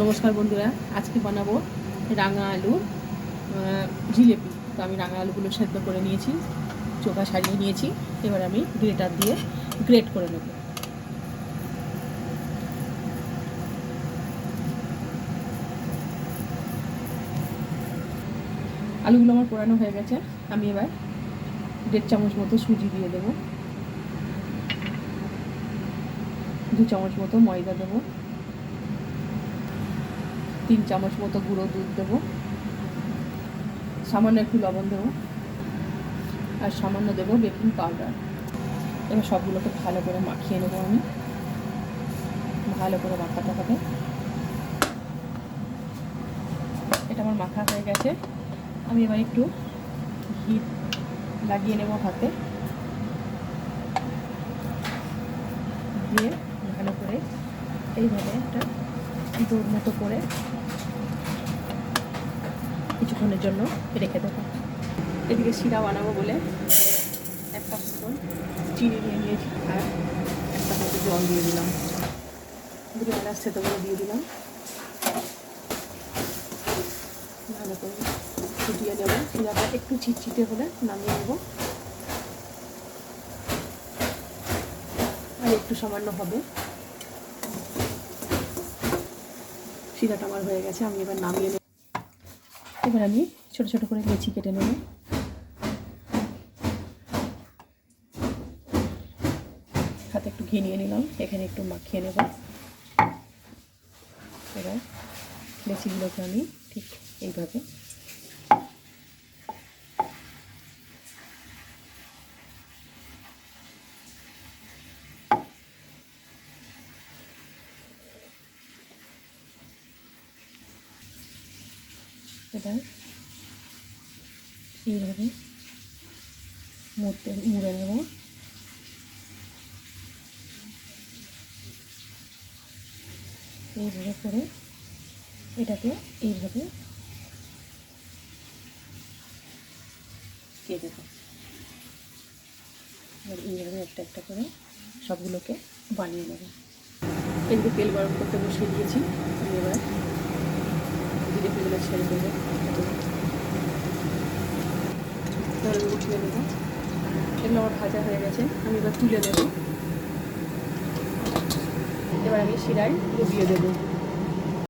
নমস্কার বন্ধুরা, আজকে বানাবো রাঙা আলুর জিলেপি। তো আমি রাঙা আলুগুলো সেদ্ধ করে নিয়েছি, চোখা সারিয়ে নিয়েছি। এবার আমি গ্রেটার দিয়ে গ্রেট করে নেব। আলুগুলো আমার পোড়ানো হয়ে গেছে। আমি এবার 1.5 চামচ মতো সুজি দিয়ে দেবো, 2 চামচ মতো ময়দা দেবো, 3 চামচ মতো গুঁড়ো দুধ দেবো, সামান্য একটু লবণ দেবো আর সামান্য দেবো বেকিং পাউডার। এবার সবগুলোকে ভালো করে মাখিয়ে নেবো। আমি ভালো করে মাখাতে হবে। এটা আমার মাখা হয়ে গেছে। আমি এবার একটু ঘি লাগিয়ে নেব হাতে, দিয়ে ভালো করে এইভাবে একটা ডোর মতো করে কিছুক্ষণের জন্য রেখে দেবো। এদিকে শিরা বানাবো বলে 1 কাপ মতন চিনি নিয়ে নিয়েছি আর 1 কাপ মতো জল দিয়ে দিলাম, দুটো এলাচ থেতো করে দিয়ে দিলাম। ভালো করে ফুটিয়ে নেব। শিরাটা একটু চিটচিটে হলে নামিয়ে নেব, আর একটু সামান্য হবে। শিরাটা আমার হয়ে গেছে, আমি এবার নামিয়ে নেব। এবার আমি ছোটো ছোটো করে লেচি কেটে নেব। হাতে একটু ঘি নিয়ে নিলাম, এখানে একটু মাখিয়ে নেব। এবার লেচিগুলোকে আমি ঠিক এইভাবে এইভাবে মুড়ে নেব। এইভাবে করে এটাকে এইভাবে কেটে দেবো। এবার এইভাবে একটা একটা করে সবগুলোকে বানিয়ে নেব। এদিকে তেল গরম করতে বসিয়ে দিয়েছি। এবার জিলেপিগুলো ছেড়ে দেবো, উঠিয়ে দেবো। এগুলো আমার ভাজা হয়ে গেছে, আমি এবার তুলে দেবো। এবার আমি শিরায় ডুবিয়ে দেবো।